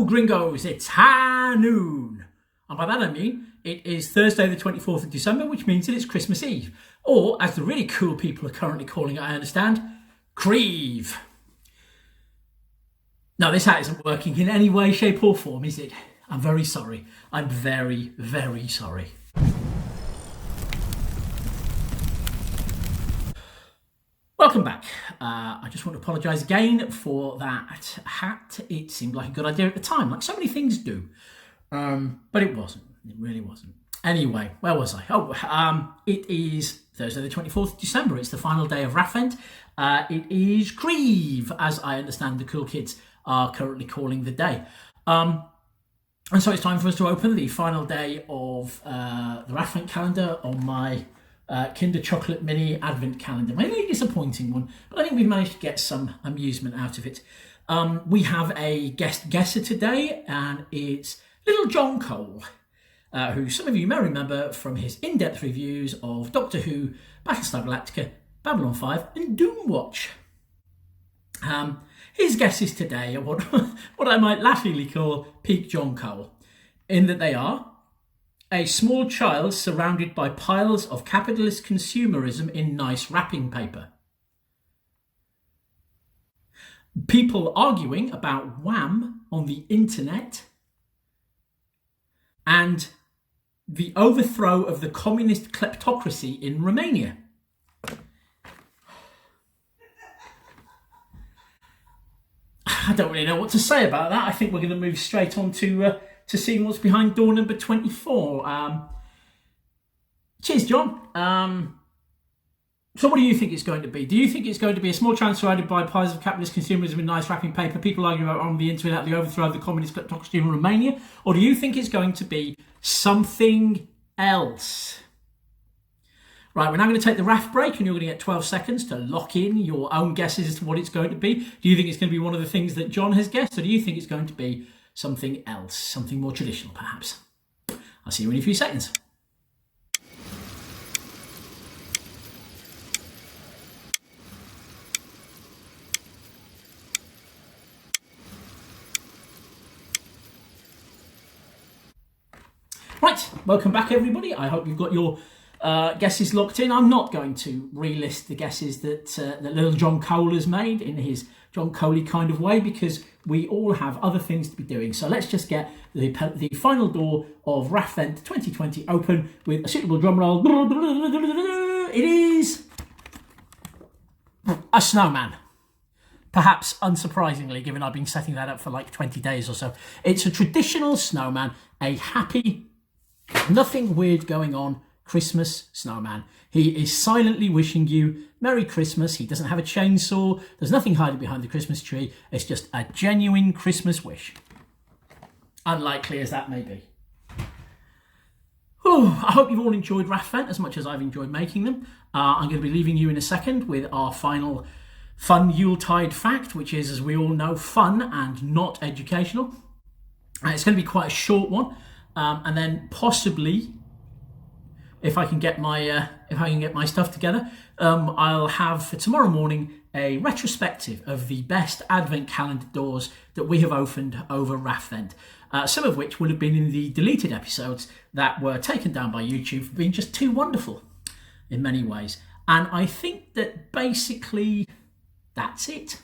Hello gringos, it's high noon. And by that I mean it is Thursday the 24th of December, which means that it's Christmas Eve. Or, as the really cool people are currently calling it, I understand, Creeve. Now this hat isn't working in any way, shape or form, is it? I'm very sorry. I'm very, very sorry. Welcome back. I just want to apologise again for that hat. It seemed like a good idea at the time, like so many things do. But it wasn't. It really wasn't. Anyway, where was I? It is Thursday the 24th of December. It's the final day of Raffvent. It is Creeve, as I understand the cool kids are currently calling the day. And so it's time for us to open the final day of the Raffvent calendar on my Kinder Chocolate Mini Advent calendar. Maybe a disappointing one, but I think we've managed to get some amusement out of it. We have a guest guesser today, and it's little John Cole, who some of you may remember from his in-depth reviews of Doctor Who, Battlestar Galactica, Babylon 5 and Doomwatch. His guesses today are what I might laughingly call peak John Cole, in that they are a small child surrounded by piles of capitalist consumerism in nice wrapping paper, people arguing about Wham on the internet, and the overthrow of the communist kleptocracy in Romania. I don't really know what to say about that. I think we're going to move straight on to seeing what's behind door number 24. Cheers, John. So what do you think it's going to be? Do you think it's going to be a small child surrounded by piles of capitalist consumerism in nice wrapping paper, people arguing about on the internet, the overthrow of the communist kleptocracy in Romania? Or do you think it's going to be something else? Right, we're now going to take the RAF break, and you're going to get 12 seconds to lock in your own guesses as to what it's going to be. Do you think it's going to be one of the things that John has guessed, or do you think it's going to be something else, something more traditional perhaps? I'll see you in a few seconds. Right, welcome back everybody. I hope you've got your guesses locked in. I'm not going to relist the guesses that little John Cole has made in his John Coley kind of way, because we all have other things to be doing. So let's just get the final door of Raffvent 2020 open with a suitable drum roll. It is a snowman. Perhaps unsurprisingly, given I've been setting that up for like 20 days or so. It's a traditional snowman, a happy, nothing weird going on Christmas snowman. He is silently wishing you Merry Christmas. He doesn't have a chainsaw. There's nothing hiding behind the Christmas tree. It's just a genuine Christmas wish. Unlikely as that may be. I hope you've all enjoyed Raffvent as much as I've enjoyed making them. I'm going to be leaving you in a second with our final fun Yuletide fact, which is, as we all know, fun and not educational. It's going to be quite a short one, and then possibly, if I can get my stuff together, I'll have for tomorrow morning a retrospective of the best Advent calendar doors that we have opened over Raffvent. Some of which would have been in the deleted episodes that were taken down by YouTube for being just too wonderful in many ways. And I think that basically that's it.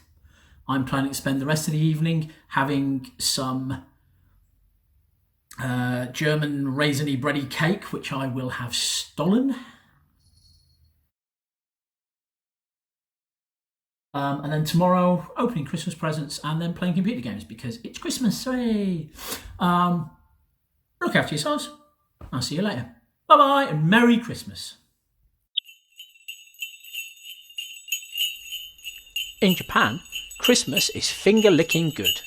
I'm planning to spend the rest of the evening having some German raisiny bready cake, which I will have stolen. And then tomorrow, opening Christmas presents and then playing computer games because it's Christmas. Hooray! Look after yourselves. I'll see you later. Bye-bye and Merry Christmas. In Japan, Christmas is finger-licking good.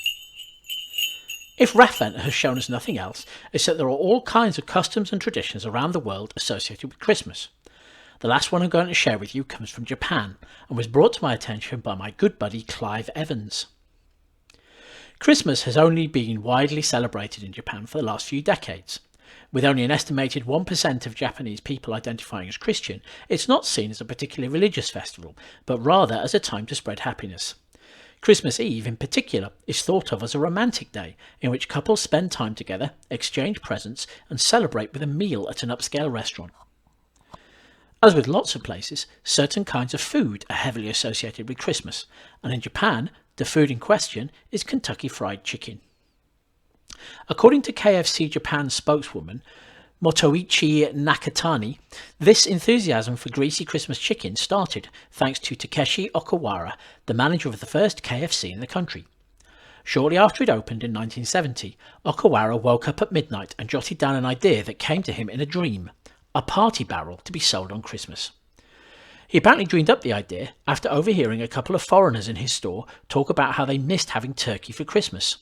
If Raffvent has shown us nothing else, it's that there are all kinds of customs and traditions around the world associated with Christmas. The last one I'm going to share with you comes from Japan and was brought to my attention by my good buddy Clive Evans. Christmas has only been widely celebrated in Japan for the last few decades. With only an estimated 1% of Japanese people identifying as Christian, it's not seen as a particularly religious festival, but rather as a time to spread happiness. Christmas Eve in particular is thought of as a romantic day in which couples spend time together, exchange presents and celebrate with a meal at an upscale restaurant. As with lots of places, certain kinds of food are heavily associated with Christmas, and in Japan, the food in question is Kentucky Fried Chicken. According to KFC Japan spokeswoman Motoichi Nakatani, this enthusiasm for greasy Christmas chicken started thanks to Takeshi Okawara, the manager of the first KFC in the country. Shortly after it opened in 1970, Okawara woke up at midnight and jotted down an idea that came to him in a dream: a party barrel to be sold on Christmas. He apparently dreamed up the idea after overhearing a couple of foreigners in his store talk about how they missed having turkey for Christmas.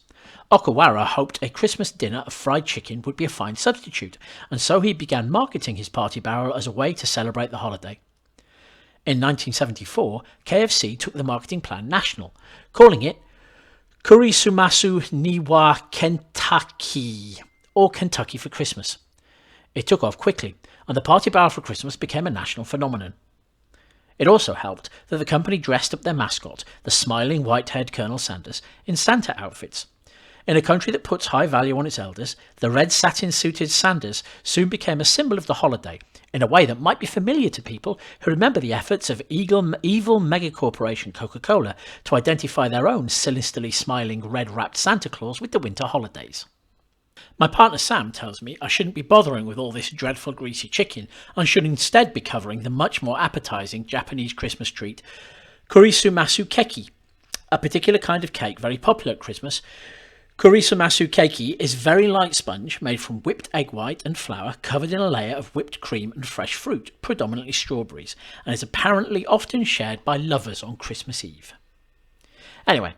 Okawara hoped a Christmas dinner of fried chicken would be a fine substitute, and so he began marketing his party barrel as a way to celebrate the holiday. In 1974, KFC took the marketing plan national, calling it Kurisumasu ni wa Kentucky, or Kentucky for Christmas. It took off quickly, and the party barrel for Christmas became a national phenomenon. It also helped that the company dressed up their mascot, the smiling white-haired Colonel Sanders, in Santa outfits. In a country that puts high value on its elders, the red satin-suited Sanders soon became a symbol of the holiday, in a way that might be familiar to people who remember the efforts of evil Megacorporation Coca-Cola to identify their own sinisterly smiling red-wrapped Santa Claus with the winter holidays. My partner Sam tells me I shouldn't be bothering with all this dreadful greasy chicken and should instead be covering the much more appetising Japanese Christmas treat, Kurisumasu keki, a particular kind of cake very popular at Christmas. Kurisumasu keki is very light sponge made from whipped egg white and flour covered in a layer of whipped cream and fresh fruit, predominantly strawberries, and is apparently often shared by lovers on Christmas Eve. Anyway,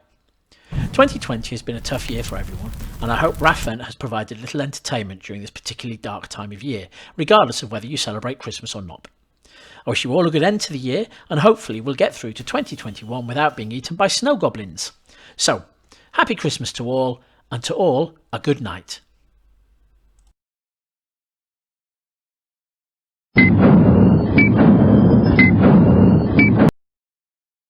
2020 has been a tough year for everyone, and I hope Raffvent has provided little entertainment during this particularly dark time of year, regardless of whether you celebrate Christmas or not. I wish you all a good end to the year, and hopefully we'll get through to 2021 without being eaten by snow goblins. So, happy Christmas to all, and to all, a good night.